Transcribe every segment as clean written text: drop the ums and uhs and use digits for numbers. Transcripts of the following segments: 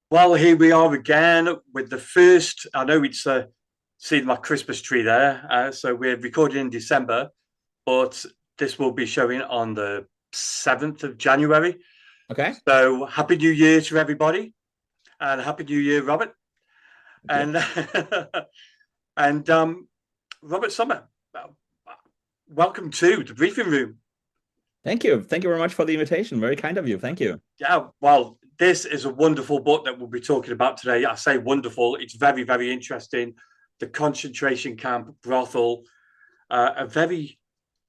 Well, here we are again with the first. I know it's seen my Christmas tree there. So we're recording in December, but this will be showing on the 7th of January. Okay, So happy New Year to everybody, and happy New Year, Robert. thank you. And and Robert Sommer, welcome to the briefing room. Thank you. Thank you very much for the invitation. Very kind of you. Thank you. Yeah, well, this is a wonderful book that we'll be talking about today. I say wonderful; it's very, very interesting. The concentration camp brothel, a very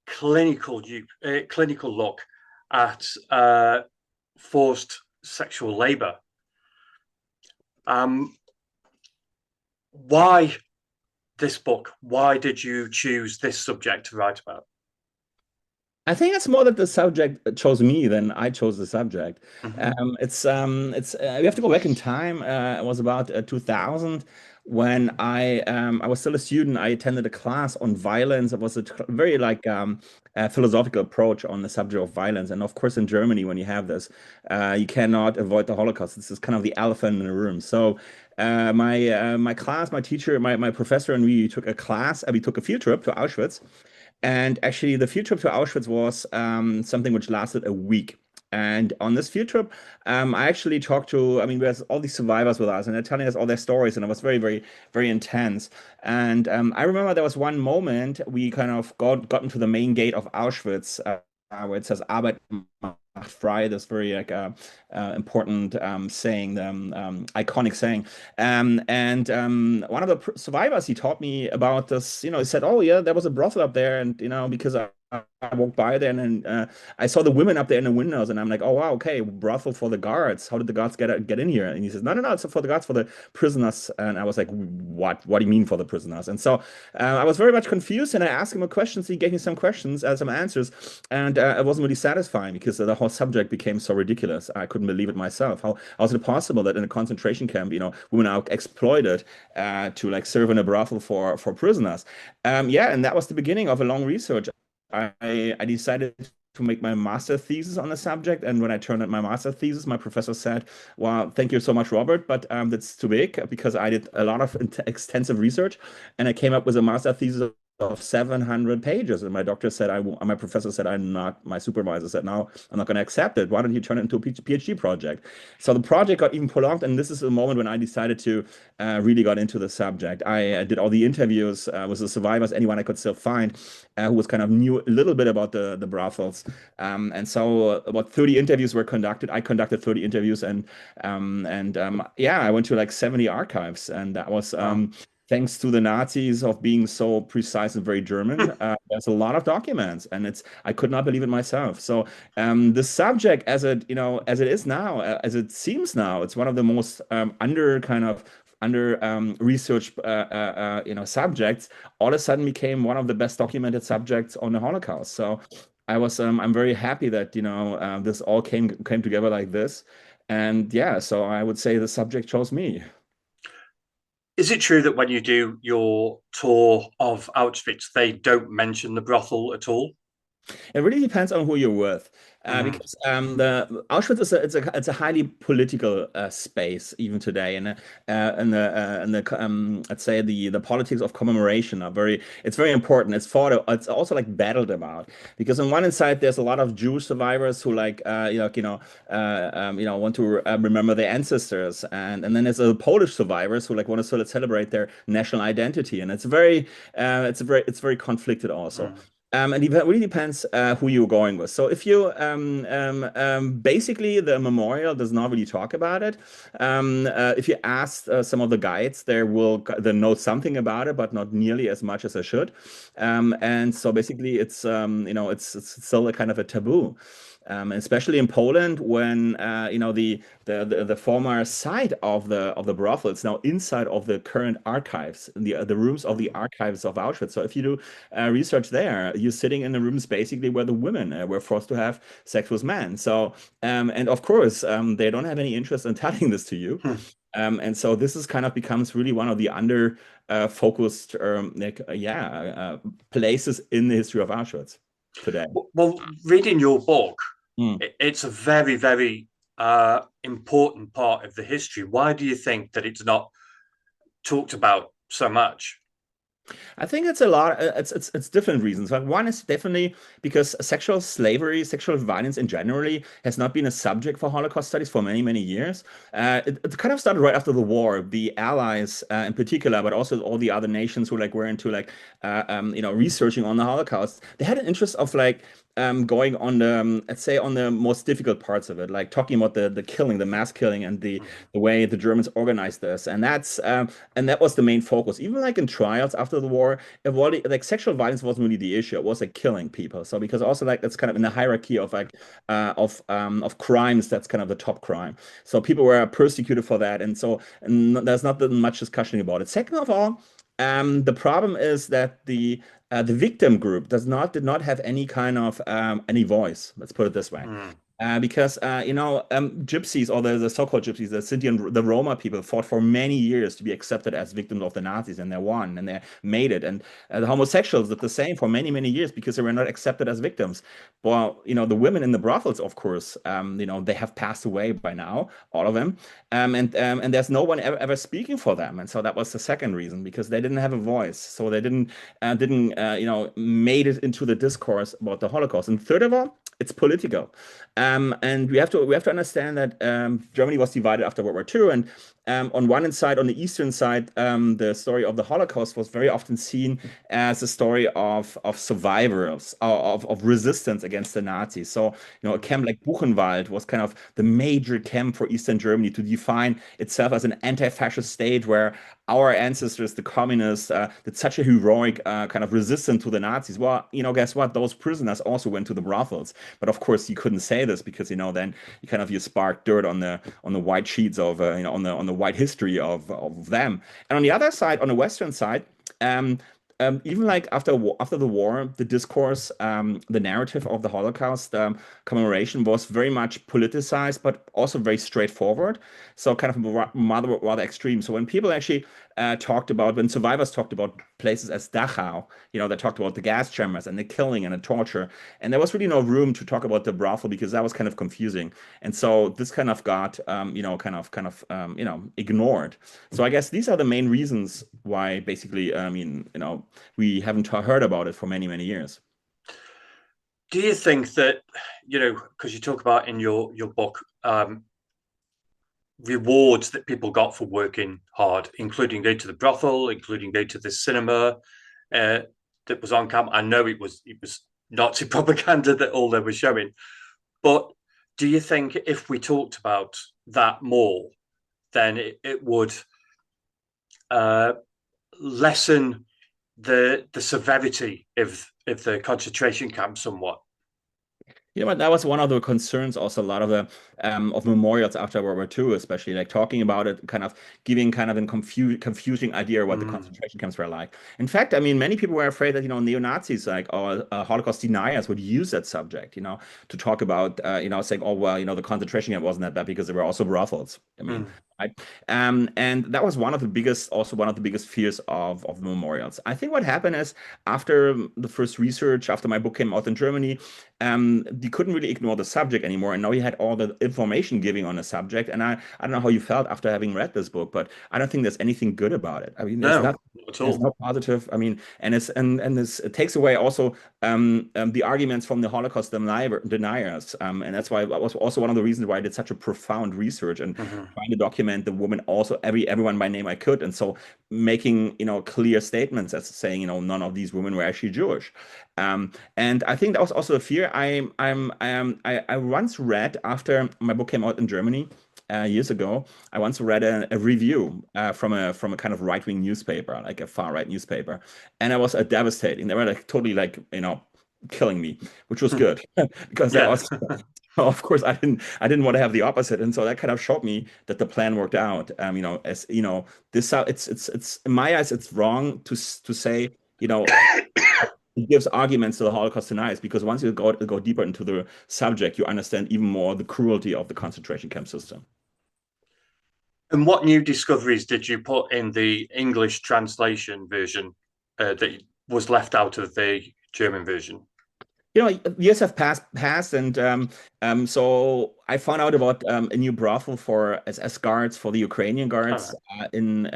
clinical look at forced sexual labor. Um, why this book? Why did you choose this subject to write about? I think it's more that the subject chose me than I chose the subject. Mm-hmm. We have to go back in time. It was about 2000 when I was still a student. I attended a class on violence. It was a very philosophical approach on the subject of violence. And of course, in Germany, when you have this, you cannot avoid the Holocaust. This is kind of the elephant in the room. So. My class, my teacher, my professor, and we took a class. We took a field trip to Auschwitz, and actually, the field trip to Auschwitz was something which lasted a week. And on this field trip, I actually talked to, I mean, there's all these survivors with us, and they're telling us all their stories, and it was very, very, very intense. And I remember there was one moment we kind of got into the main gate of Auschwitz, where it says Arbeit macht frei, this very important saying, iconic saying. And one of the survivors, he taught me about this. He said, "Oh yeah, there was a brothel up there, and because I walked by there and I saw the women up there in the windows, and I'm like, oh wow, okay, brothel for the guards. How did the guards get in here?" And he says, no, no, no, it's for the guards, for the prisoners. And I was like, what? What do you mean for the prisoners? And so I was very much confused, and I asked him a question. So he gave me some questions, some answers, and it wasn't really satisfying because the whole subject became so ridiculous. I couldn't believe it myself. How is it possible that in a concentration camp, women are exploited to like serve in a brothel for prisoners? Yeah, and that was the beginning of a long research. I decided to make my master thesis on the subject, and when I turned in my master thesis, my professor said, "Well, thank you so much, Robert, but that's too big because I did a lot of extensive research, and I came up with a master thesis of 700 pages." And my doctor said, my professor said, I'm not, my supervisor said, "No, I'm not going to accept it. Why don't you turn it into a PhD project?" So the project got even prolonged, and this is the moment when I decided to really got into the subject. I did all the interviews with the survivors, anyone I could still find who was kind of knew a little bit about the brothels. And so about 30 interviews were conducted. I conducted 30 interviews, yeah, I went to like 70 archives, and that was Wow. thanks to the Nazis of being so precise and very German. There's a lot of documents, and I could not believe it myself. So the subject, as it is now, as it seems now, it's one of the most under researched subjects, all of a sudden became one of the best documented subjects on the Holocaust. So I'm very happy that this all came together like this. And yeah, so I would say the subject chose me. Is it true that when you do your tour of Auschwitz, they don't mention the brothel at all? It really depends on who you're with, Mm-hmm. because the Auschwitz is it's a highly political space even today, and let's say the politics of commemoration are very it's very important. It's also like battled about because on one side there's a lot of Jewish survivors who like want to remember their ancestors, and then there's Polish survivors who like want to sort of celebrate their national identity, and it's very conflicted also. Mm. And it really depends who you're going with. So if you basically the memorial does not really talk about it. If you ask some of the guides, they know something about it, but not nearly as much as I should. And so basically, it's still a kind of a taboo. Especially in Poland, when the former site of the brothel is now inside of the current archives, the rooms of the archives of Auschwitz. So if you do research there, you're sitting in the rooms basically where the women were forced to have sex with men. So and of course they don't have any interest in telling this to you. Hmm. And so this is kind of becomes really one of the under focused places in the history of Auschwitz today. Well, reading your book, Mm, it's a very, very important part of the history. Why do you think that it's not talked about so much? I think it's a lot. It's different reasons. Like one is definitely because sexual slavery, sexual violence in generally has not been a subject for Holocaust studies for many years. It kind of started right after the war. The Allies, in particular, but also all the other nations who like were into like researching on the Holocaust. They had an interest of like going on the let's say on the most difficult parts of it, like talking about the killing, the mass killing, and the way the Germans organized this, and that was the main focus. Even like in trials after the war, it was like sexual violence wasn't really the issue. It was like killing people. So because also like that's kind of in the hierarchy of like of crimes, that's kind of the top crime. So people were persecuted for that, and so and there's not that much discussion about it. Second of all, the problem is that the victim group did not have any kind of any voice. Let's put it this way. Mm. Because gypsies or the so-called gypsies, the Sinti and the Roma people fought for many years to be accepted as victims of the Nazis, and they won and they made it. And the homosexuals did the same for many years because they were not accepted as victims. Well, the women in the brothels, of course, they have passed away by now, all of them, and there's no one ever speaking for them. And so that was the second reason because they didn't have a voice, so they didn't made it into the discourse about the Holocaust. And third of all, it's political. And we have to understand that Germany was divided after World War II, and on one side, on the eastern side, the story of the Holocaust was very often seen as a story of survivors, of resistance against the Nazis. So, a camp like Buchenwald was kind of the major camp for Eastern Germany to define itself as an anti-fascist state where our ancestors, the communists, did such a heroic kind of resistance to the Nazis. Well, guess what? Those prisoners also went to the brothels. But of course, you couldn't say this because then you spark dirt on the white sheets of on the white history of them. And on the other side, on the Western side, um, even like after the war, the discourse, the narrative of the Holocaust commemoration was very much politicized, but also very straightforward. So kind of rather extreme. So when people actually when survivors talked about places as Dachau, they talked about the gas chambers and the killing and the torture, and there was really no room to talk about the brothel because that was kind of confusing. And so this kind of got, ignored. So I guess these are the main reasons why basically, we haven't heard about it for many years. Do you think that, because you talk about in your book, rewards that people got for working hard, including going to the brothel, including going to the cinema uh, that was on camp. I know it was Nazi propaganda that all they were showing, but do you think if we talked about that more, then it would uh, lessen the severity of the concentration camp somewhat? You know what? That was one of the concerns. Also, a lot of memorials after World War II, especially like talking about it, kind of giving kind of a confusing idea of what the Mm, concentration camps were like. In fact, I mean, many people were afraid that neo Nazis like or Holocaust deniers would use that subject, to talk about, saying, oh well, the concentration camp wasn't that bad because there were also brothels. I mean, mm, right? And that was one of the biggest fears of the memorials. I think what happened is after the first research, after my book came out in Germany, you couldn't really ignore the subject anymore. And now you had all the information giving on the subject. And I don't know how you felt after having read this book, but I don't think there's anything good about it. I mean, no, not at there's all. no positive. I mean, it takes away also the arguments from the Holocaust deniers. And that's why that was also one of the reasons why I did such a profound research and Mhm. trying to document the woman also everyone by name I could. And so making, clear statements as saying, none of these women were actually Jewish. And I think that was also a fear. I once read after my book came out in Germany years ago. I once read a review from a kind of right-wing newspaper, like a far-right newspaper, and it was devastating. They were like totally like killing me, which was good because that Yeah. was. Of course, I didn't want to have the opposite, and so that kind of showed me that the plan worked out. As this it's in my eyes, it's wrong to say, it gives arguments to the Holocaust deniers because once you go deeper into the subject, you understand even more the cruelty of the concentration camp system. And what new discoveries did you put in the English translation version that was left out of the German version? years have passed, and so I found out about a new brothel for SS guards for the Ukrainian guards in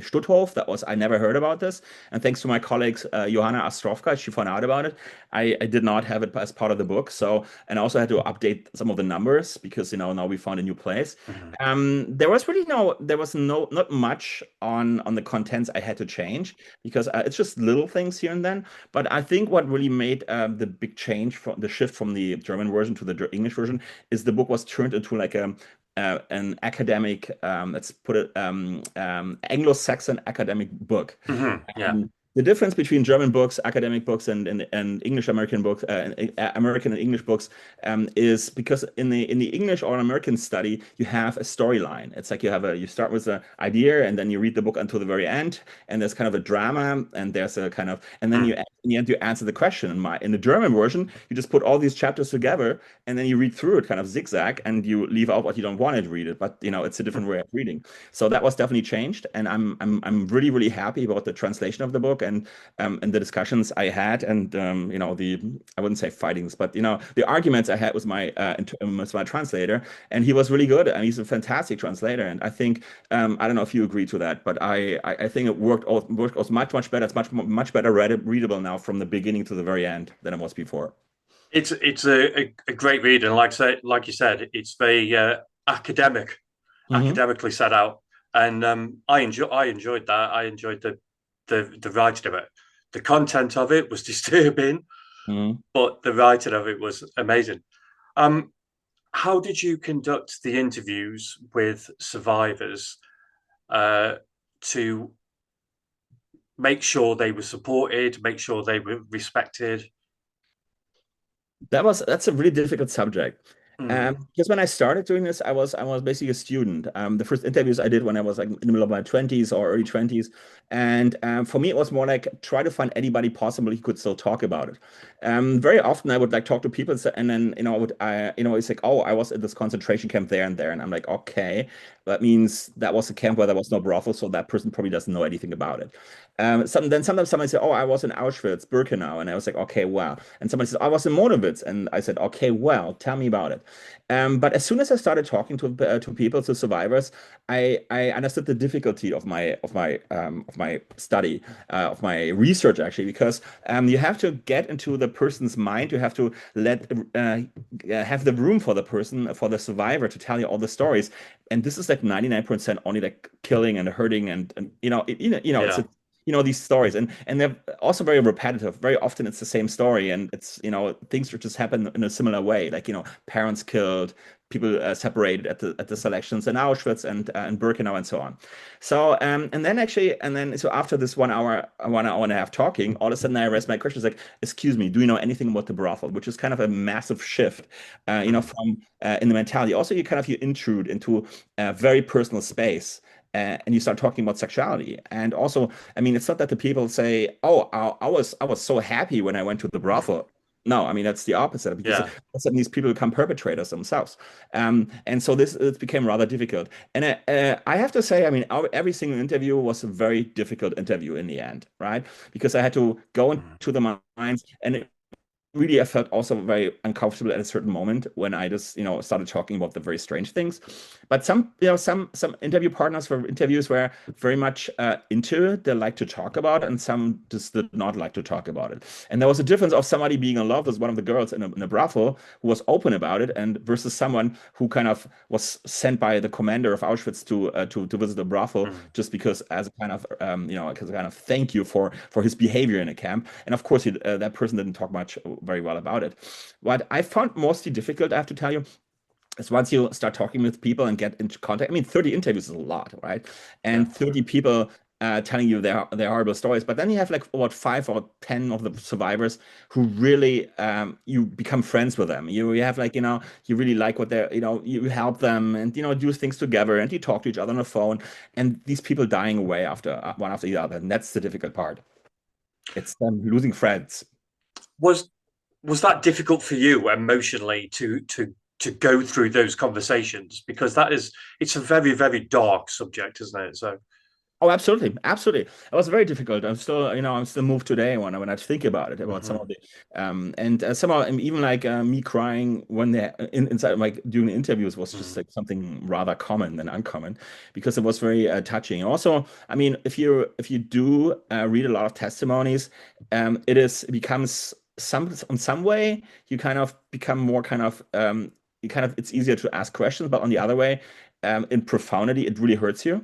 Stutthof. That was I never heard about this, and thanks to my colleagues Johanna Astrovka, she found out about it. I did not have it as part of the book, so and I also had to update some of the numbers because now we found a new place. Mhm. There was not much on the contents I had to change because it's just little things here and then. But I think what really made the big change from the shift from the German version to the English version is the book was turned into like an academic, let's put it, Anglo-Saxon academic book. Yeah. The difference between German books, academic books, and English American books, American and English books, is because in the English or American study, you have a storyline. It's like you start with an idea and then you read the book until the very end, and there's kind of a drama, and there's a kind of, and then Mm. in the end you answer the question. In the German version, you just put all these chapters together, and then you read through it kind of zigzag, and you leave out what you don't want to read it. But it's a different way of reading. So that was definitely changed, and I'm really really happy about the translation of the book and the discussions I had, and the I wouldn't say fightings, but the arguments I had with my translator, and he was really good, and he's a fantastic translator, and I think I don't know if you agree to that, but I think it worked out much better. It's much better readable now from the beginning to the very end than it was before. It's a great read, and like you said, it's very Hmm. academically set out, and I enjoyed that. I enjoyed the writing of it. The content of it was disturbing, Hmm. but the writing of it was amazing. Um, how did you conduct the interviews with survivors uh, to make sure they were supported, make sure they were respected? That's a really difficult subject. Mm, Because when I started doing this, I was basically a student. The first interviews I did when I was like in the middle of my 20s or early 20s, and for me it was more like try to find anybody possible who could still talk about it. Very often I would like talk to people, and then it's like, oh, I was at this concentration camp there and there, and I'm like, okay, that means that was a camp where there was no brothel, so that person probably doesn't know anything about it. Then sometimes somebody said, oh, I was in Auschwitz, Birkenau, and I was like, okay, wow. And somebody says, I was in Monowitz, and I said, okay, well, tell me about it. But as soon as I started talking to people, to survivors, I understood the difficulty of my study, of my research actually, because you have to get into the person's mind. You have to have the room for the person, for the survivor, to tell you all the stories. And this is like 99% only like killing and hurting, and it's yeah, a these stories, and they're also very repetitive. Very often it's the same story, and it's things that just happen in a similar way, like parents killed, people separated at the selections in Auschwitz and Birkenau and so on. So so after this 1 hour and a half talking, all of a sudden I raised my question. It's like, excuse me, do you know anything about the brothel? Which is kind of a massive shift, mm, from in the mentality. Also, you intrude into a very personal space, and you start talking about sexuality. And also, I mean, it's not that the people say, "Oh, I was so happy when I went to the brothel." No, I mean that's the opposite, because yeah. these people become perpetrators themselves, and so this it became rather difficult. And I have to say, I mean, every single interview was a very difficult interview in the end, right? Because I had to go Mm, into the minds, and really I felt also very uncomfortable at a certain moment when I just started talking about the very strange things. But some interview partners for interviews were very much into it. They like to talk about it, and some just did not like to talk about it. And there was a difference of somebody being in love with one of the girls in a brothel who was open about it, and versus someone who kind of was sent by the commander of Auschwitz to visit a brothel mm. just because as a kind of as a kind of thank you for his behavior in a camp. And of course, that person didn't talk much very well about it. What I found mostly difficult, I have to tell you, is once you start talking with people and get into contact. I mean, 30 interviews is a lot, right? Yeah. And 30 people telling you their horrible stories. But then you have like about 5 or 10 of the survivors who really you become friends with them. You have like you really like what they're you help them, and do things together, and you talk to each other on the phone. And these people dying away after one after the other, and that's the difficult part. It's them losing friends. Was was that difficult for you emotionally to go through those conversations? Because it's a very, very dark subject, isn't it? So Oh, absolutely, absolutely. It was very difficult. I'm still moved today when I think about it, about some of Hmm. the, and somehow even like me crying when they inside like during the interviews was just Mm. like something rather common than uncommon, because it was very touching. Also, I mean, if you do read a lot of testimonies, it becomes some in some way you kind of become more kind of you kind of it's easier to ask questions, but on the other way, in profundity, it really hurts you.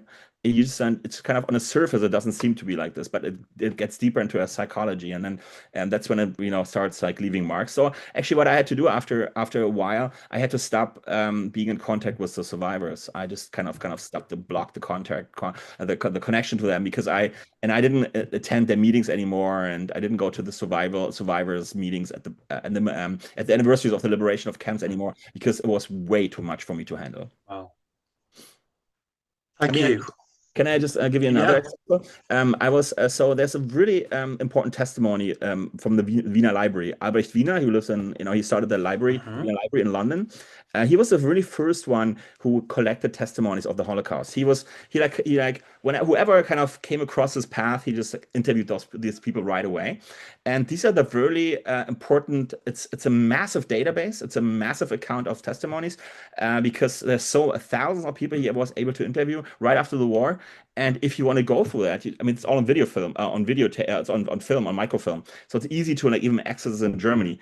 It's kind of on the surface, it doesn't seem to be like this, but it gets deeper into a psychology, and then and that's when it starts like leaving marks. So actually, what I had to do after a while, I had to stop being in contact with the survivors. I just kind of stopped to block the the connection to them, because I didn't attend their meetings anymore, and I didn't go to the survivors meetings at the anniversaries of the liberation of camps Mm. anymore, because it was way too much for me to handle. Wow. I Thank mean, you. can I just give you another Yeah. example? I was so there's a really important testimony from the Wiener Library. Albrecht Wiener, who lives in, he started the Hmm. Wiener Library in London. He was the really first one who collected testimonies of the Holocaust. He like when whoever kind of came across his path, he just like, interviewed these people right away. And these are the really important. It's a massive database. It's a massive account of testimonies, because there's so thousands of people he was able to interview right after the war. And if you want to go through that, I mean, it's all on video film, it's on film, on microfilm. So it's easy to like even access in Mm. Germany.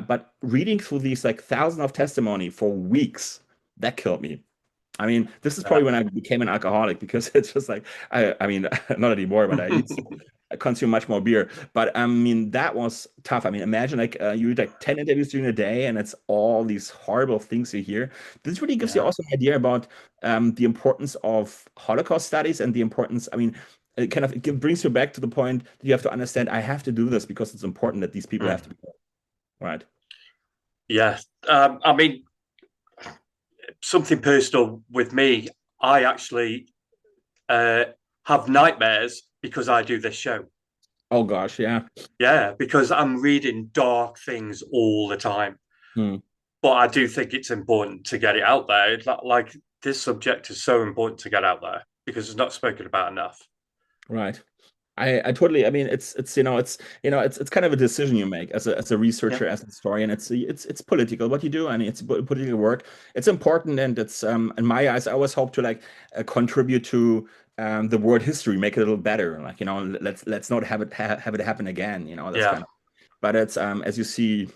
But reading through these like thousands of testimony for weeks, that killed me. I mean, this is Yeah. probably when I became an alcoholic, because it's just like I mean, not anymore, but I used to consume much more beer. But I mean, that was tough. I mean, imagine like you read like 10 interviews during the day, and it's all these horrible things you hear. This really gives you Yeah. also an idea about the importance of Holocaust studies, and the importance. I mean, it brings you back to the point that you have to understand. I have to do this because it's important that these people have to Mm. be right. Yeah. I mean, something personal with me. I actually uh, have nightmares because I do this show. Oh gosh, yeah. Yeah, because I'm reading dark things all the time. Hmm. But I do think it's important to get it out there. Like this subject is so important to get out there because it's not spoken about enough. Right. I totally, I mean, it's kind of a decision you make as a Yeah. researcher, as a historian. It's political what you do. I mean, it's political work. It's important, and it's in my eyes, I always hope to like contribute to the world history, make it a little better. Like, let's not have it happen again. That's Yeah. kind of. But it's as you see,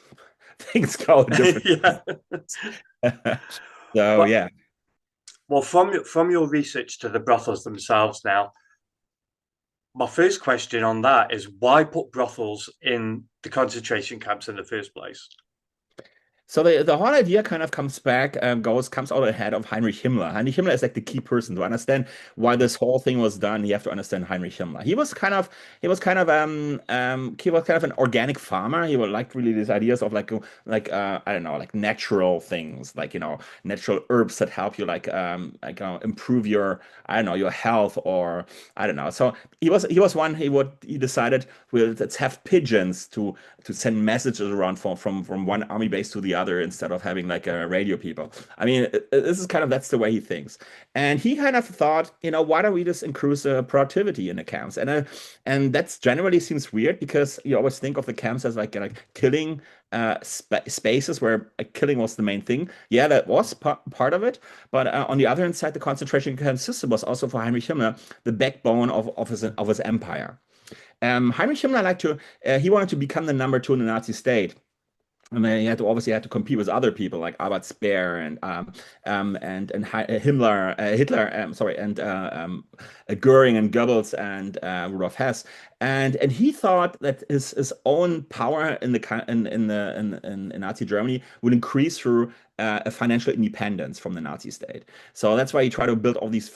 things go different. Yeah. So But yeah. well, from your research to the brothels themselves now, my first question on that is why put brothels in the concentration camps in the first place? So the whole idea kind of comes out ahead of Heinrich Himmler. Heinrich Himmler is like the key person to understand why this whole thing was done. You have to understand Heinrich Himmler. He was kind of an organic farmer. He would like really these ideas of I don't know, like natural things, like natural herbs that help you improve your, I don't know, your health, or I don't know. So he was one. He decided, well, let's have pigeons to send messages around from one army base to the other, instead of having like radio people. I mean, this is kind of, that's the way he thinks, and he kind of thought, why don't we just increase productivity in the camps? And that's generally seems weird, because you always think of the camps as like killing spaces where killing was the main thing. Yeah, that was part of it, but on the other hand side, the concentration camp system was also for Heinrich Himmler the backbone of his empire. Heinrich Himmler he wanted to become the number two in the Nazi state. And then he had to compete with other people like Albert Speer and Himmler, Hitler, sorry, and Goering and Goebbels and Rudolf Hess, and he thought that his own power in Nazi Germany would increase through a financial independence from the Nazi state. So that's why he tried to build all these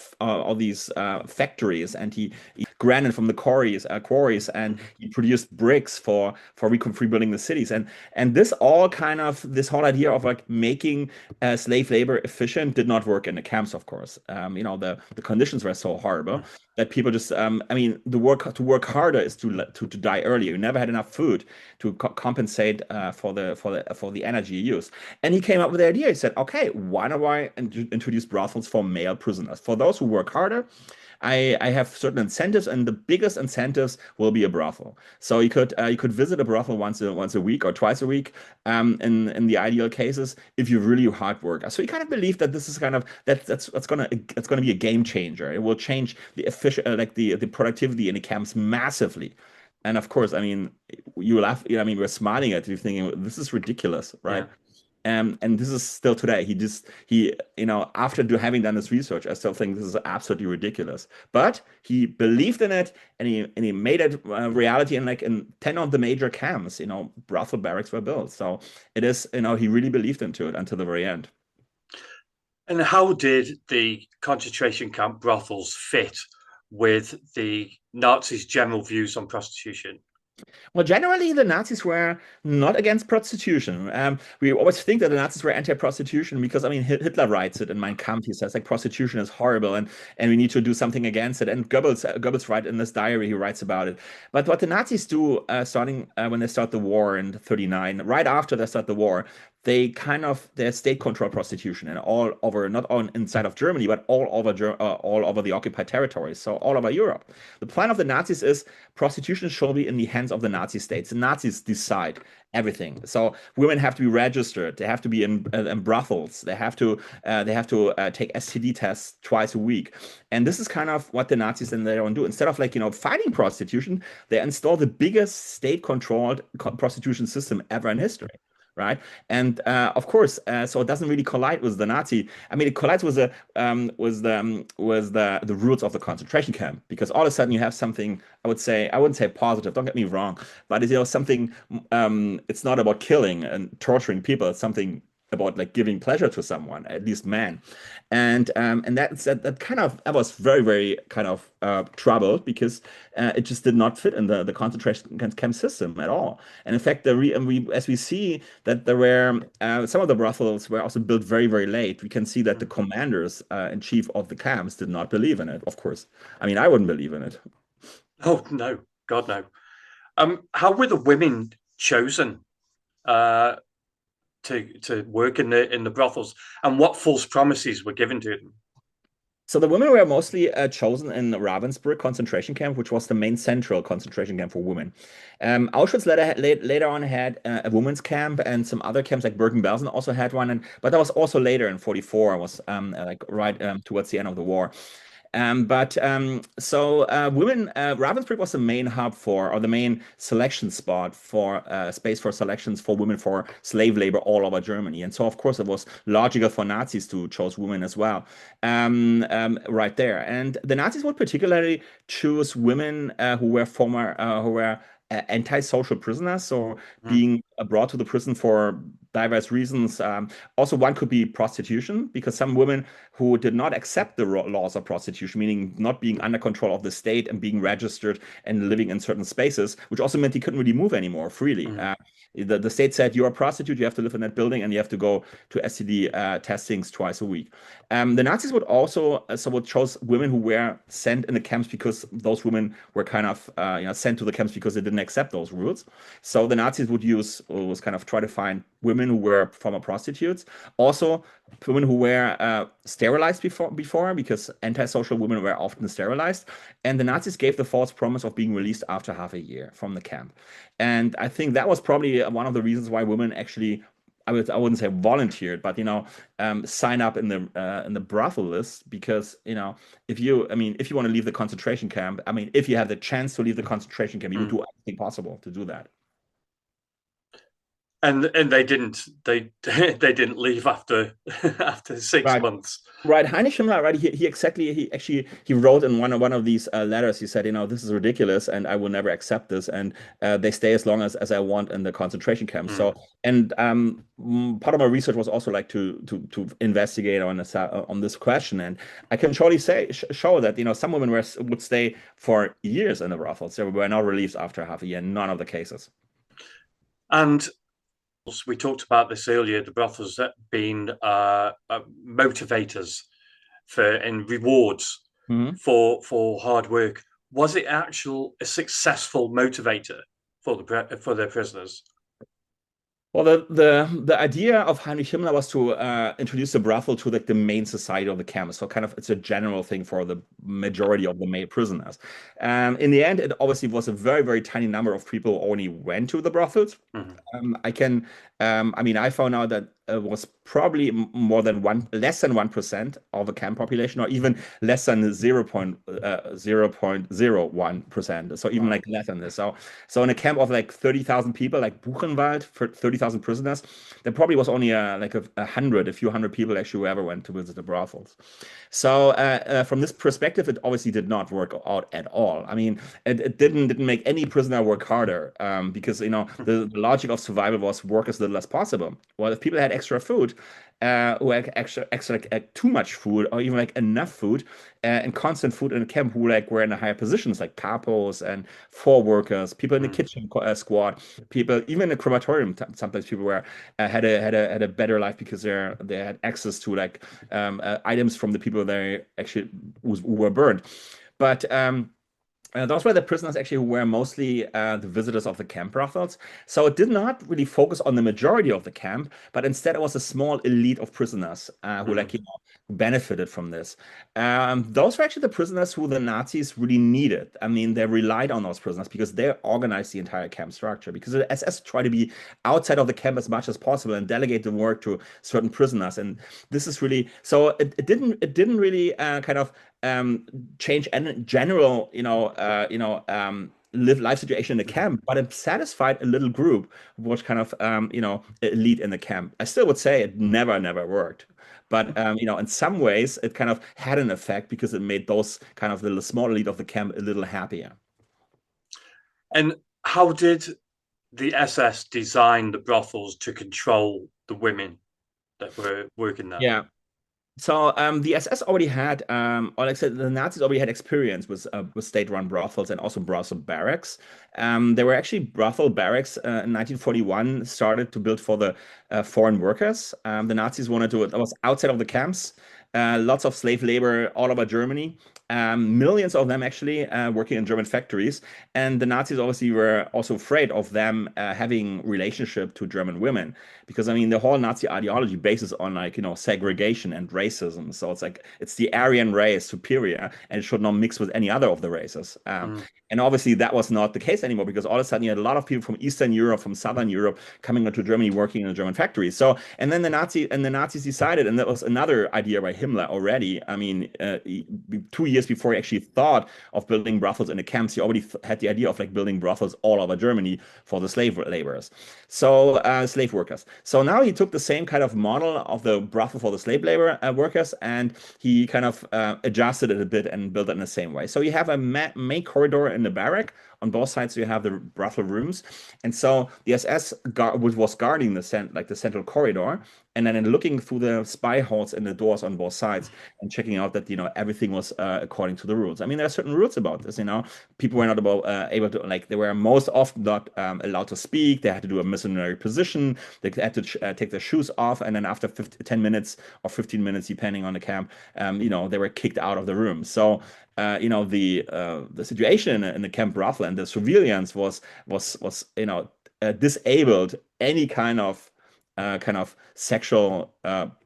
factories, and he granted from the quarries, and he produced bricks for rebuilding the cities, and this whole idea of like making slave labor efficient did not work in the camps, of course. The conditions were so horrible. that people just I mean the work to work harder is to die earlier. You never had enough food to compensate for the energy you use. And he came up with the idea. He said, okay, why don't I introduce brothels for male prisoners? For those who work harder, I have certain incentives, and the biggest incentives will be a brothel. So you could visit a brothel once a week or twice a week, in the ideal cases, if you're really a hard worker. So you kind of believe that this is kind of that's gonna be a game changer. It will change the efficient like the productivity in the camps massively. And of course, I mean, you laugh. I mean, we're smiling at you, thinking this is ridiculous, right? Yeah. And this is still today. After having done this research, I still think this is absolutely ridiculous. But he believed in it, and he made it reality. And like in 10 of the major camps, brothel barracks were built. So it is, he really believed into it until the very end. And how did the concentration camp brothels fit with the Nazis' general views on prostitution? Well, generally, the Nazis were not against prostitution. We always think that the Nazis were anti-prostitution because, I mean, Hitler writes it in Mein Kampf. He says like prostitution is horrible, and we need to do something against it. And Goebbels writes in this diary, he writes about it. But what the Nazis do, starting when they start the war in 39, right after they start the war, they state control prostitution and all over, not on inside of Germany, but all over the occupied territories, so all over Europe. The plan of the Nazis is prostitution shall be in the hands of the Nazi states. The Nazis decide everything. So women have to be registered. They have to be in brothels. They have to take STD tests twice a week. And this is kind of what the Nazis then later on do. Instead of like fighting prostitution, they install the biggest state-controlled prostitution system ever in history. Right, and of course, so it doesn't really collide with the Nazi. I mean, it collides with the roots of the concentration camp, because all of a sudden you have something. I wouldn't say positive. Don't get me wrong, but it's something. It's not about killing and torturing people. It's something about like giving pleasure to someone, at least man. And that kind of, I was very very kind of troubled, because it just did not fit in the concentration camp system at all. And in fact, and we as we see that there were some of the brothels were also built very very late. We can see that the commanders in chief of the camps did not believe in it. Of course, I mean, I wouldn't believe in it. Oh no, God no. How were the women chosen uh, to work in the brothels, and what false promises were given to them? So the women were mostly chosen in Ravensbrück concentration camp, which was the main central concentration camp for women. Auschwitz later on had a women's camp, and some other camps like Bergen-Belsen also had one. But that was also later in 44, was like right towards the end of the war. Ravensbrück was the main hub or the main selection spot for space for selections for women for slave labor all over Germany. And so, of course, it was logical for Nazis to choose women as well, right there. And the Nazis would particularly choose women who were anti-social prisoners, so Mm, being brought to the prison for diverse reasons. Also, one could be prostitution, because some women who did not accept the laws of prostitution, meaning not being under control of the state and being registered and living in certain spaces, which also meant he couldn't really move anymore freely. mm, The state said, you're a prostitute, you have to live in that building, and you have to go to STD testings twice a week. The Nazis would also would chose women who were sent in the camps, because those women were kind of sent to the camps because they didn't accept those rules. So the Nazis was kind of try to find women who were former prostitutes, also women who were sterilized before, because antisocial women were often sterilized. And the Nazis gave the false promise of being released after half a year from the camp. And I think that was probably one of the reasons why women actually, I wouldn't say volunteered, but sign up in the brothel list, because if you want to leave the concentration camp, I mean, if you have the chance to leave the concentration camp, you would mm. do everything possible to do that. And they didn't leave after after six Right. months. Right, Heinrich Himmler, right? He wrote in one of these letters. He said, this is ridiculous, and I will never accept this. And they stay as long as I want in the concentration camp. Mm. So, and part of my research was also like to investigate on this question. And I can surely show that some women would stay for years in the brothels. They were not released after half a year. None of the cases. And we talked about this earlier, the brothels being motivators for and rewards. Mhm. for hard work. Was it actual a successful motivator for for their prisoners? Well, the idea of Heinrich Himmler was to introduce the brothel to like the main society of the camp. So kind of it's a general thing for the majority of the male prisoners. In the end, it obviously was a very, very tiny number of people who only went to the brothels. Mhm. I can, I mean, I found out that it was probably more than less than 1% of the camp population, or even less than 0.01%. So even Wow. like less than this. So in a camp of like 30,000 people, like Buchenwald, for 30,000 prisoners, there probably was only like a few hundred people actually who ever went to visit the brothels. So from this perspective, it obviously did not work out at all. I mean, it didn't make any prisoner work harder because the logic of survival was work as little as possible. Well, if people had extra food, who had extra like, too much food, or even like enough food and constant food in the camp, who like were in the higher positions like capos and floor workers, people in the Mm. kitchen squad, people even in the crematorium. Sometimes people were had a better life because they had access to like items from the people they actually who were burned. But those were the prisoners actually who were mostly the visitors of the camp brothels. So it did not really focus on the majority of the camp, but instead it was a small elite of prisoners who Mm. like benefited from this. Those were actually the prisoners who the Nazis really needed. I mean, they relied on those prisoners because they organized the entire camp structure. Because the SS tried to be outside of the camp as much as possible and delegate the work to certain prisoners. And this is really so. It didn't really kind of um, change and general, live life situation in the Mhm. camp, but it satisfied a little group who was kind of, elite in the camp. I still would say it never worked. But in some ways, it kind of had an effect because it made those kind of the small elite of the camp a little happier. And how did the SS design the brothels to control the women that were working there? Yeah. So the SS already had, or like I said, the Nazis already had experience with state-run brothels and also brothel barracks. There were actually brothel barracks in 1941 started to build for the foreign workers. The Nazis wanted to. That was outside of the camps. Lots of slave labor all over Germany. Millions of them actually working in German factories. And the Nazis obviously were also afraid of them having relationship to German women because I mean the whole Nazi ideology bases on like segregation and racism. So it's like it's the Aryan race superior, and it should not mix with any other of the races. Mm. And obviously that was not the case anymore because all of a sudden you had a lot of people from Eastern Europe, from Southern Europe coming into Germany working in the German factories. So and then the Nazis decided, and that was another idea by Himmler already. I mean, 2 years before he actually thought of building brothels in the camps, he already had the idea of like building brothels all over Germany for the slave laborers. So slave workers. So now he took the same kind of model of the brothel for the slave labor workers, and he kind of adjusted it a bit and built it in the same way. So you have a main corridor in the barrack. On both sides, you have the brothel rooms, and so the SS was guarding the central corridor, and then looking through the spy holes in the doors on both sides and checking out that everything was according to the rules. I mean, there are certain rules about this. People were not able to like they were most often not allowed to speak. They had to do a missionary position. They had to take their shoes off, and then after 10 minutes or 15 minutes, depending on the camp, they were kicked out of the room. So, the situation in the camp brothel and the surveillance was disabled any kind of sexual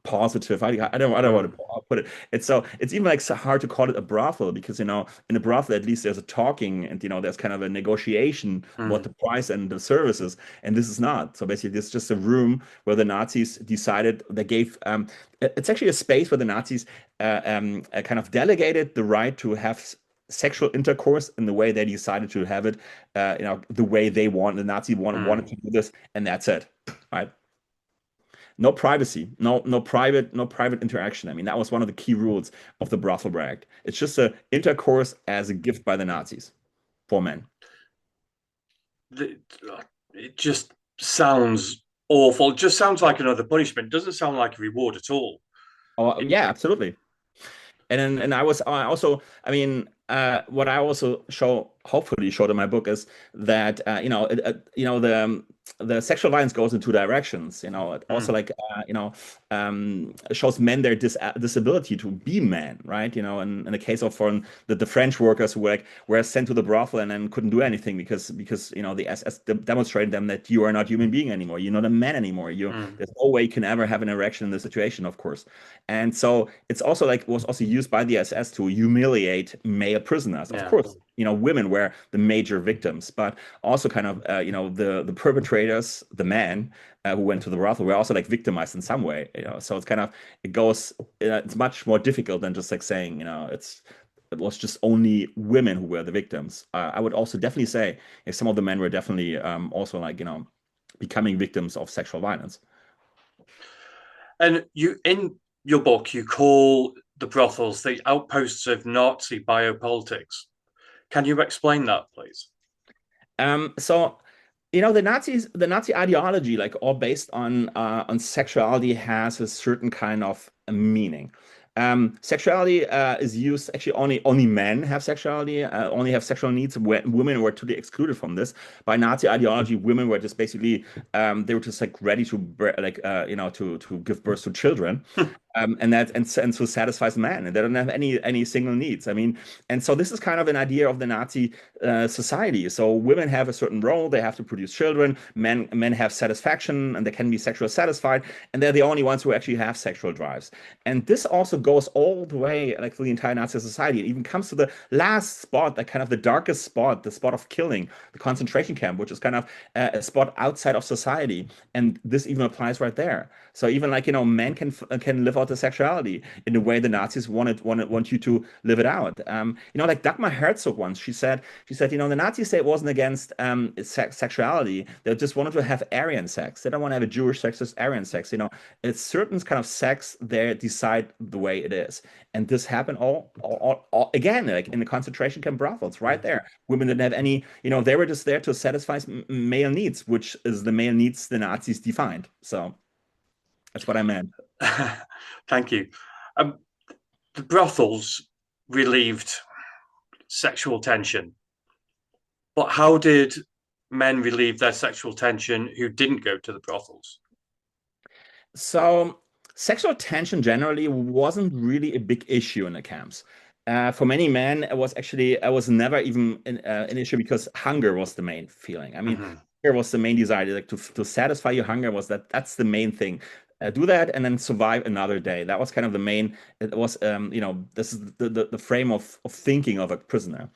positive. I don't want Mm. to put it. It's even like so hard to call it a brothel because in a brothel at least there's a talking and there's kind of a negotiation about Mm. the price and the services, and this is not. So basically, this is just a room where the Nazis decided they gave. It's actually a space where the Nazis kind of delegated the right to have sexual intercourse in the way they decided to have it, the way they want. The Nazi wanted Mm. to do this, and that's it. Right? No privacy, no private interaction. I mean, that was one of the key rules of the Brothel Act. It's just a intercourse as a gift by the Nazis for men. The- It just sounds awful. It just sounds like another punishment. It doesn't sound like a reward at all. Oh, It, yeah, absolutely. And I also, I mean, what I also show hopefully showed in my book is that the sexual violence goes in two directions. It also Mm, like shows men their disability to be men, right? In the case of the French workers who were sent to the brothel and then couldn't do anything because the SS demonstrated them that you are not human being anymore. You're not a man anymore. mm, There's no way you can ever have an erection in this situation, of course. And so it's also like was also used by the SS to humiliate male prisoners. Of yeah. course, women were the major victims, but also kind of the perpetrators, the men who went to the brothel, were also like victimized in some way. So it's kind of it goes. It's much more difficult than just like saying it was just only women who were the victims. I would also definitely say if some of the men were definitely also like becoming victims of sexual violence. And you, in your book, you call the brothels the outposts of Nazi biopolitics. Can you explain that, please? So the Nazi ideology, like all based on sexuality, has a certain kind of meaning. Sexuality is used actually only men have sexuality, only have sexual needs. Women were totally excluded from this. By Nazi ideology, women were just basically they were just like ready to to give birth to children. And so satisfies men, and they don't have any single needs. I mean, and so this is kind of an idea of the Nazi society. So women have a certain role; they have to produce children. Men have satisfaction, and they can be sexually satisfied, and they're the only ones who actually have sexual drives. And this also goes all the way, like through the entire Nazi society. It even comes to the last spot, like kind of the darkest spot, the spot of killing, the concentration camp, which is kind of a spot outside of society. And this even applies right there. So even like men can live out the sexuality in the way the Nazis want you to live it out. Like Dagmar Herzog once she said the Nazis say it wasn't against sexuality. They just wanted to have Aryan sex. They don't want to have a Jewish sex, just Aryan sex. It's certain kind of sex they decide the way it is. And this happened all again, like in the concentration camp brothels, right Mm. there. Women didn't have any, they were just there to satisfy male needs, which is the male needs the Nazis defined. So that's what I meant. Thank you. Um, the brothels relieved sexual tension, but how did men relieve their sexual tension who didn't go to the brothels? So sexual tension generally wasn't really a big issue in the camps. For many men, it was never even an issue because hunger was the main feeling. I mean, Mm-hmm. hunger was the main desire, like to satisfy your hunger was that's the main thing. Do that and then survive another day. That was kind of the main. It was this is the frame of thinking of a prisoner.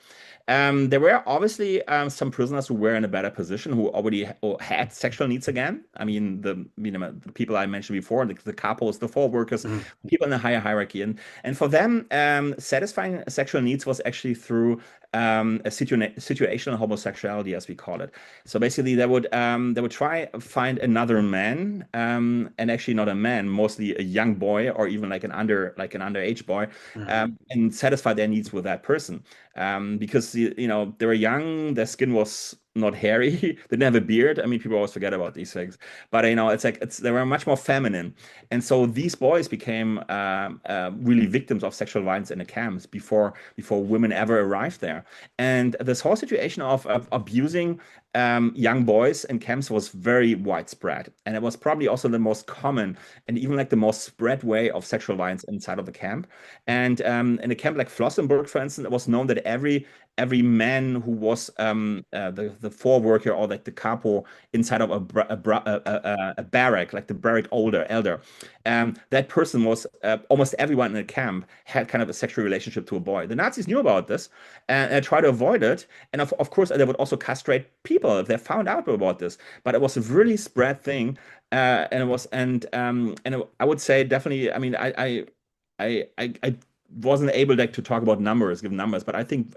There were obviously some prisoners who were in a better position who already had sexual needs again. I mean, the people I mentioned before, the capos, the floor workers, Mm-hmm. people in the higher hierarchy, and for them, satisfying sexual needs was actually through situational homosexuality, as we call it. So basically, they would try find another man, and actually not a man, mostly a young boy or even like an underage boy, Mm-hmm. and satisfy their needs with that person because they were young, their skin was not hairy, they didn't have a beard. I mean, people always forget about these things, but it's like they were much more feminine, and so these boys became really victims of sexual violence in the camps before women ever arrived there. And this whole situation of abusing young boys in camps was very widespread, and it was probably also the most common and even like the most spread way of sexual violence inside of the camp. And in a camp like Flossenburg, for instance, it was known that every man who was the floor worker or like the capo inside of a barrack, like the barrack elder, that person was almost everyone in the camp had kind of a sexual relationship to a boy. The Nazis knew about this and tried to avoid it. And of course, they would also castrate people if they found out about this. But it was a really spread thing, and it was I would say definitely. I mean, I wasn't able like to talk about numbers, give numbers, but I think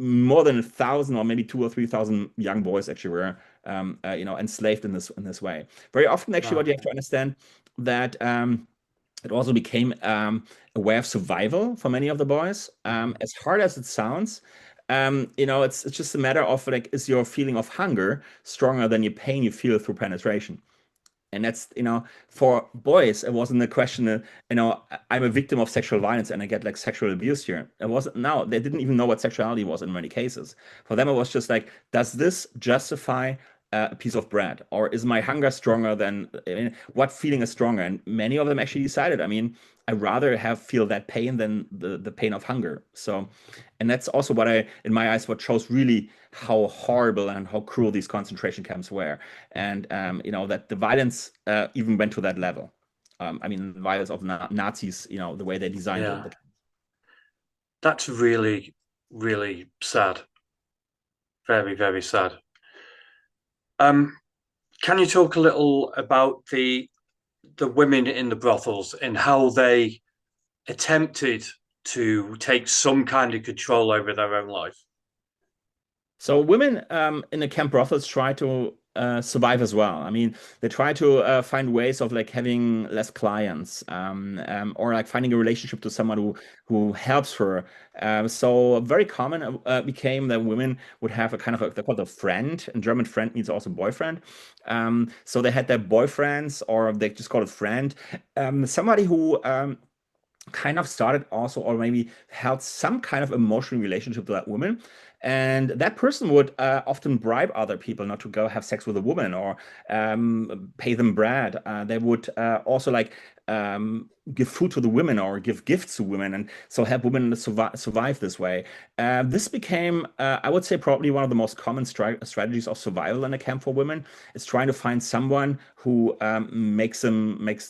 more than 1,000 or maybe 2 or 3,000 young boys actually were enslaved in this way. Very often, actually, what Wow. you have to understand that it also became a way of survival for many of the boys. Mm-hmm. As hard as it sounds, it's just a matter of like, is your feeling of hunger stronger than your pain you feel through penetration? And that's, for boys, it wasn't a question of, I'm a victim of sexual violence and I get like sexual abuse here. It wasn't, no, they didn't even know what sexuality was in many cases. For them, it was just like, does this justify a piece of bread? Or is my hunger stronger than, what feeling is stronger? And many of them actually decided, I'd rather feel that pain than the pain of hunger. So, and that's also in my eyes, what shows really how horrible and how cruel these concentration camps were, and that the violence even went to that level. The violence of Nazis, the way they designed Yeah, the. that's really, really sad. Very, very sad. Um, can you talk a little about the women in the brothels and how they attempted to take some kind of control over their own life? So women in the camp brothels try to survive as well. They try to find ways of like having less clients, or like finding a relationship to someone who helps her. So very common became that women would have a kind of they're called a friend. In German, friend means also boyfriend. So they had their boyfriends, or they just call it friend. Somebody who kind of started also, or maybe held some kind of emotional relationship to that woman. And that person would often bribe other people not to go have sex with a woman, or pay them bread. They would also like give food to the women or give gifts to women, and so help women survive this way. This became, I would say, probably one of the most common strategies of survival in a camp for women. Is trying to find someone who makes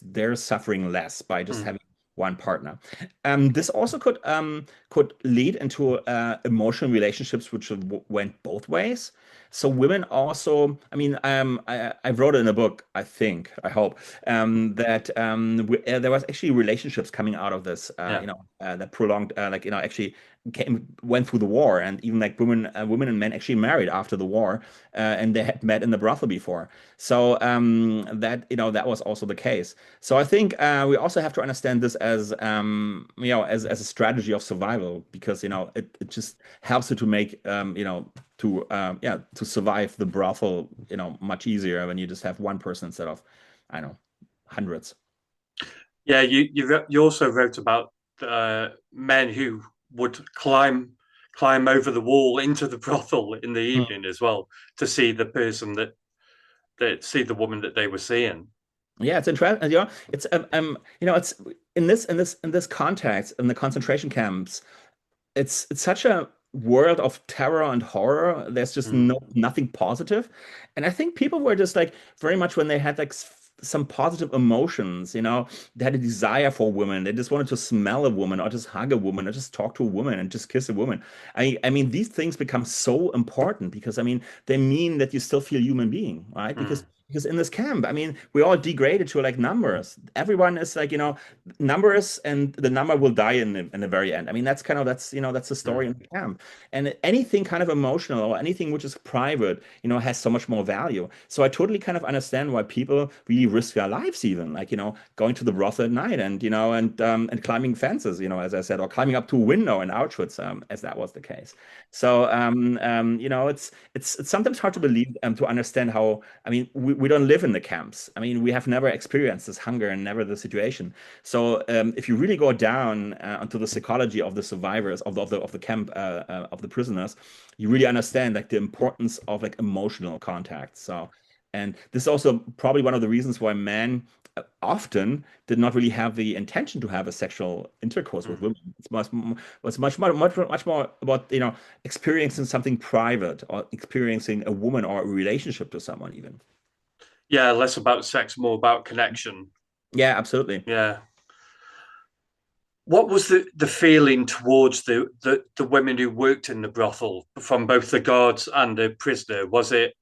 their suffering less by just Mm, having one partner. This also could lead into emotional relationships which went both ways. So women also, I wrote it in a book, I think, I hope, that there was actually relationships coming out of this, yeah. that prolonged, actually went through the war, and even like women and men actually married after the war, and they had met in the brothel before. So that was also the case. So I think we also have to understand this as as a strategy of survival, because it just helps you to make to survive the brothel much easier when you just have one person instead of, I don't know, hundreds. Yeah, you also wrote about men who would climb over the wall into the brothel in the evening as well to see the person that see the woman that they were seeing. Yeah, it's interesting. It's in this context in the concentration camps. It's such a world of terror and horror. There's just Mm, nothing positive. And I think people were just like very much when they had like some positive emotions, they had a desire for women. They just wanted to smell a woman or just hug a woman or just talk to a woman and just kiss a woman. These things become so important because they mean that you still feel human being, right? Because mm, because in this camp, we all degraded to like numbers. Everyone is like, numbers, and the number will die in the very end. That's the story mm. in the camp. And anything kind of emotional or anything which is private, has so much more value. So I totally kind of understand why people really risk their lives, even like, going to the brothel at night, and and climbing fences, as I said, or climbing up to a window in Auschwitz, as that was the case. So it's sometimes hard to believe, to understand how, we don't live in the camps. We have never experienced this hunger and never the situation. So if you really go down onto the psychology of the survivors of the camp, of the prisoners, you really understand like the importance of like emotional contact. So, and this is also probably one of the reasons why men often did not really have the intention to have a sexual intercourse with Mm. women. It's much more about experiencing something private, or experiencing a woman or a relationship to someone even. Yeah, less about sex, more about connection. Yeah, absolutely. Yeah. What was the feeling towards the women who worked in the brothel from both the guards and the prisoner? Was it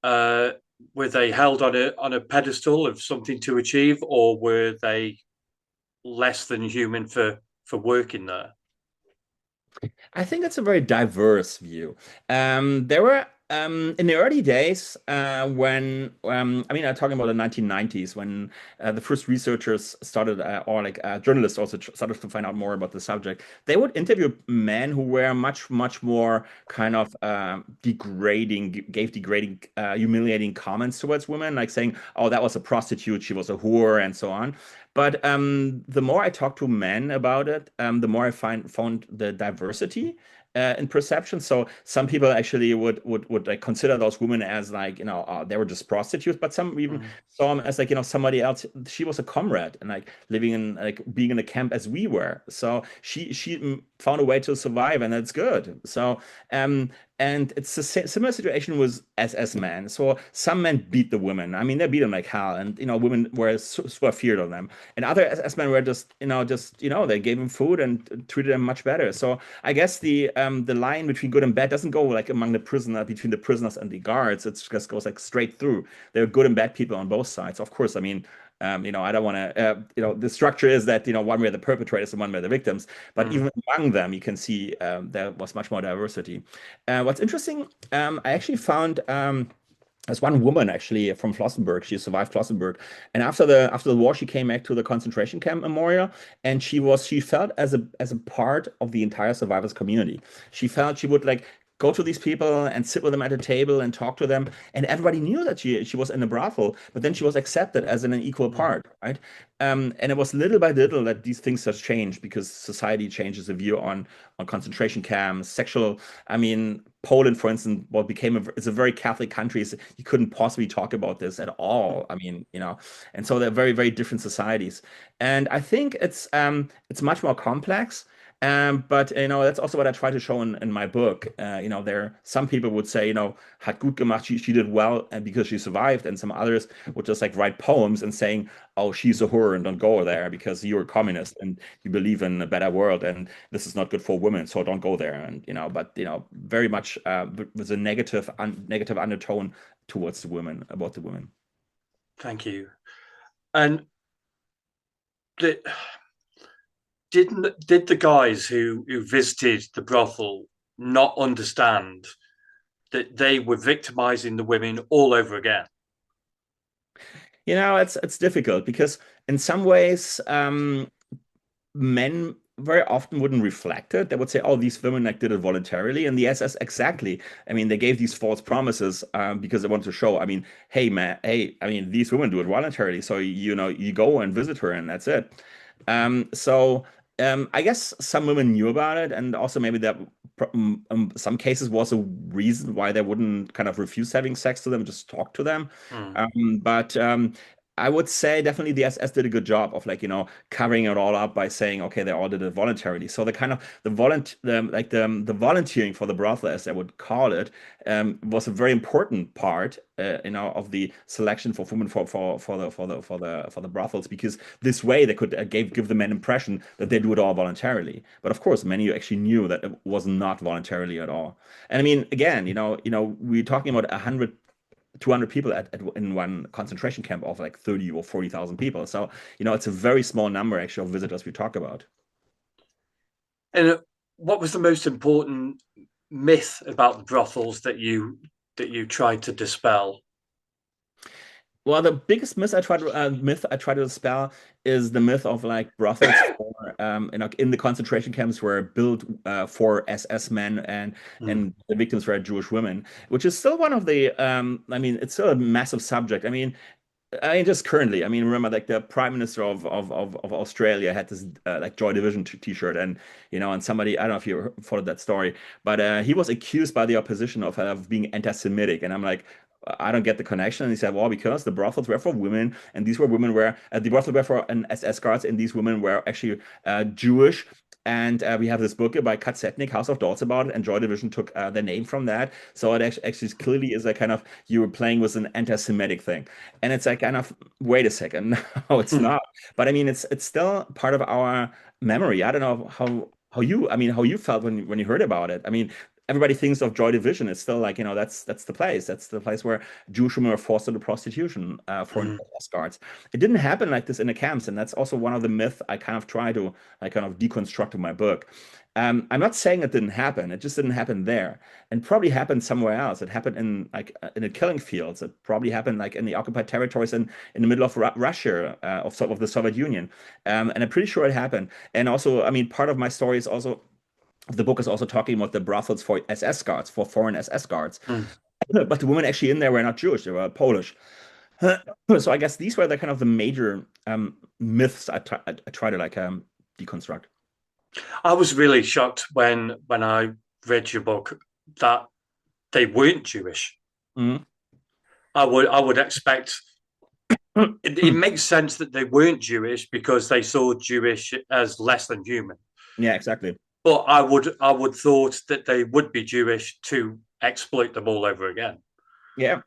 uh, were they held on a pedestal of something to achieve, or were they less than human for working there? I think that's a very diverse view. There were In the early days, when I mean, I'm talking about the 1990s, when the first researchers started, or like journalists also started to find out more about the subject, they would interview men who were much, much more kind of degrading, gave degrading, humiliating comments towards women, like saying, "Oh, that was a prostitute, she was a whore," and so on. But the more I talk to men about it, the more I found the diversity in perception. So some people actually would like consider those women as like they were just prostitutes, but some even Mm, saw them as like somebody else. She was a comrade and like living in like being in a camp as we were. So she found a way to survive, and that's good. So um. And it's a similar situation with SS men. So some men beat the women. I mean, they beat them like hell, and women were so afeared of them. And other SS men were just they gave them food and treated them much better. So I guess the line between good and bad doesn't go like among the prisoner between the prisoners and the guards. It just goes like straight through. There are good and bad people on both sides. Of course, I mean, I don't want to, the structure is that, one way the perpetrators and one way the victims, but mm, even among them, you can see there was much more diversity. What's interesting, I actually found there's one woman actually from Flossenburg. She survived Flossenburg, and after the war, she came back to the concentration camp memorial, and she felt as a part of the entire survivors community. She felt she would like go to these people and sit with them at a table and talk to them, and everybody knew that she was in a brothel, but then she was accepted as an equal mm, part, right? And it was little by little that these things have changed because society changes the view on concentration camps, sexual. I mean, Poland, for instance, what became it's a very Catholic country. You couldn't possibly talk about this at all. I mean, and so they're very, very different societies. And I think it's much more complex. But that's also what I try to show in my book. There some people would say, hat gut gemacht, she did well, and because she survived, and some others would just like write poems and saying, oh, she's a whore and don't go there because you're a communist and you believe in a better world and this is not good for women, so don't go there. And but very much with a negative undertone towards the women, about the women. thank you. And did, did the guys who visited the brothel not understand that they were victimizing the women all over again? It's difficult because in some ways, men very often wouldn't reflect it. They would say, "Oh, these women like did it voluntarily," and the SS exactly. I mean, they gave these false promises because they wanted to show. I mean, hey man, hey, I mean, these women do it voluntarily, so you go and visit her, and that's it. I guess some women knew about it, and also maybe that some cases was a reason why they wouldn't kind of refuse having sex to them, just talk to them. Mm, But I would say definitely the SS did a good job of like covering it all up by saying okay they all did it voluntarily. So the kind of the volunteering for the brothel as I would call it was a very important part of the selection for women for the brothels because this way they could give the men impression that they do it all voluntarily. But of course many actually knew that it was not voluntarily at all. And I mean again we're talking about 100 200 people in one concentration camp of like 30 or 40,000 people. So, it's a very small number actually of visitors we talk about. and what was the most important myth about the brothels that you tried to dispel? Well, the biggest myth I try to dispel is the myth of like brothels in the concentration camps were built for SS men Mm, and the victims were Jewish women, which is still one of the I mean, it's still a massive subject. I mean, just currently, I mean, remember like the Prime Minister of Australia had this like Joy Division t-shirt, and somebody, I don't know if you followed that story, but he was accused by the opposition of being anti-Semitic, and I'm like, I don't get the connection. And he said, well, because the brothels were for women, and these were women where the brothels were for an SS guards, and these women were actually Jewish. And we have this book by Katzetnik, House of Dolls, about it, and Joy Division took the name from that. So it actually clearly is a kind of you were playing with an anti-Semitic thing. And it's like kind of, wait a second, no, it's mm. not. But I mean, it's still part of our memory. I don't know how you, I mean, how you felt when you heard about it. I mean, everybody thinks of Joy Division. It's still like, that's the place. That's the place where Jewish women were forced into prostitution for Mm. SS guards. It didn't happen like this in the camps, and that's also one of the myths I kind of try to kind of deconstruct in my book. I'm not saying it didn't happen. It just didn't happen there, and probably happened somewhere else. It happened in like in the killing fields. It probably happened like in the occupied territories in the middle of Russia, of the Soviet Union, and I'm pretty sure it happened. And also, I mean, part of my story is also the book is also talking about the brothels for SS guards, for foreign SS guards. Mm. But the women actually in there were not Jewish; they were Polish. So I guess these were the kind of the major myths I try to like deconstruct. I was really shocked when I read your book that they weren't Jewish. Mhm. I would expect it makes sense that they weren't Jewish because they saw Jewish as less than human. Yeah, exactly. But I would thought that they would be Jewish to exploit them all over again. Yeah.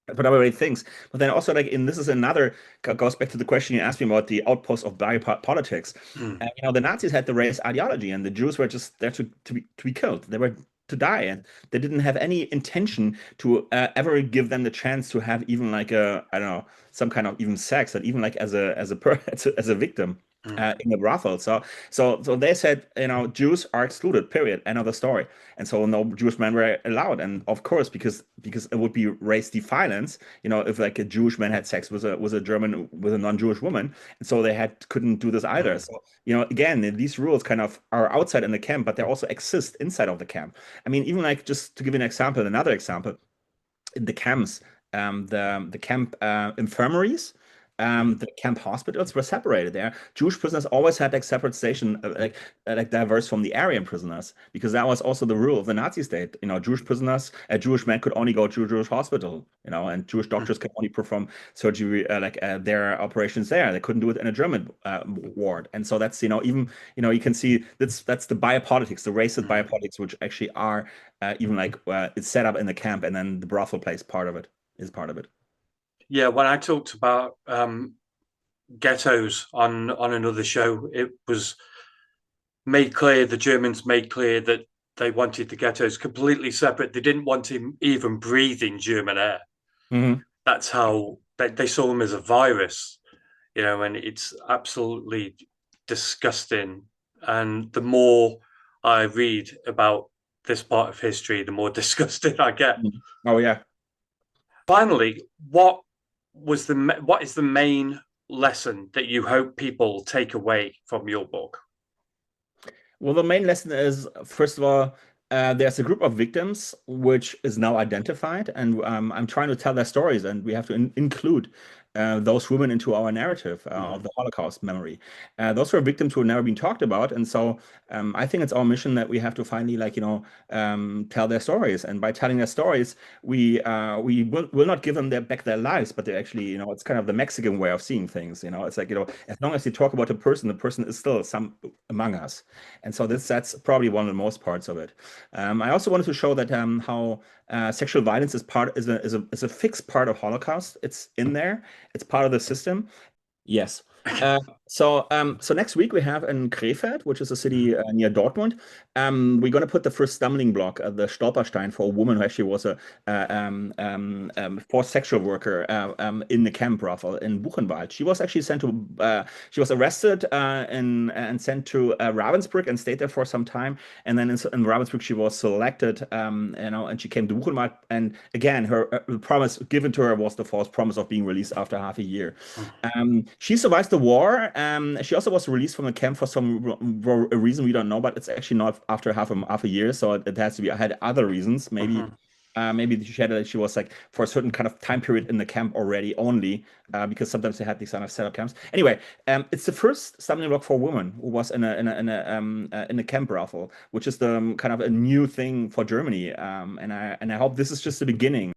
But everybody thinks. But then also, like, this is another goes back to the question you asked me about the outpost of biopolitics. Mm. The Nazis had the race ideology, and the Jews were just there to be killed. They were to die, and they didn't have any intention to ever give them the chance to have even like a, I don't know, some kind of even sex, and even like as a victim. Mm. In the brothel, so they said, Jews are excluded. Period. End of the story. And so no Jewish men were allowed. And of course, because it would be race defiance, if like a Jewish man had sex with a non-Jewish woman, and so they couldn't do this either. Mm. So again, these rules kind of are outside in the camp, but they also exist inside of the camp. I mean, even like just to give you an example, another example, in the camps, the camp infirmaries, Mm. the camp hospitals were separated. There, Jewish prisoners always had like separate station, like diverse from the Aryan prisoners, because that was also the rule of the Nazi state. Jewish prisoners, Jewish men could only go to a Jewish hospital, and Jewish Mm. doctors could only perform surgery, their operations there. They couldn't do it in a German ward, and so that's even you can see that's the biopolitics, the racist Mm. biopolitics, which actually are even like it's set up in the camp, and then the brothel plays part of it, is part of it. Yeah, when I talked about ghettos on another show, it was made clear, the Germans made clear that they wanted the ghettos completely separate. They didn't want him even breathing German air. Hmm. That's how they saw him as a virus, and it's absolutely disgusting. And the more I read about this part of history, the more disgusted I get. Oh yeah. Finally, what is the main lesson that you hope people take away from your book? Well, the main lesson is, first of all, there's a group of victims which is now identified, and I'm trying to tell their stories, and we have to include those women into our narrative of Mm. the Holocaust memory. Those were victims who have never been talked about, and so I think it's our mission that we have to finally, like, tell their stories, and by telling their stories, we will not give them back their lives, but they actually, it's kind of the Mexican way of seeing things. It's like, as long as you talk about the person is still some among us. And so that's probably one of the most parts of it. I also wanted to show that how sexual violence is a fixed part of Holocaust. It's in there. It's part of the system. Yes. So next week we have in Krefeld, which is a city near Dortmund. We're going to put the first stumbling block, the Stolperstein, for a woman who actually was a forced sexual worker in the camp brothel in Buchenwald. She was actually she was arrested and sent to Ravensbrück and stayed there for some time. And then in Ravensbrück she was selected, and she came to Buchenwald. And again, her promise given to her was the false promise of being released after half a year. She survives the war. She also was released from the camp for some reason we don't know, but it's actually not after half a year, so it has to be. I had other reasons. Mhm. Maybe she was like for a certain kind of time period in the camp already only, because sometimes they had these kind of setup camps. Anyway, it's the first stumbling block for a woman who was in a camp brothel, which is the kind of a new thing for Germany. And I hope this is just the beginning.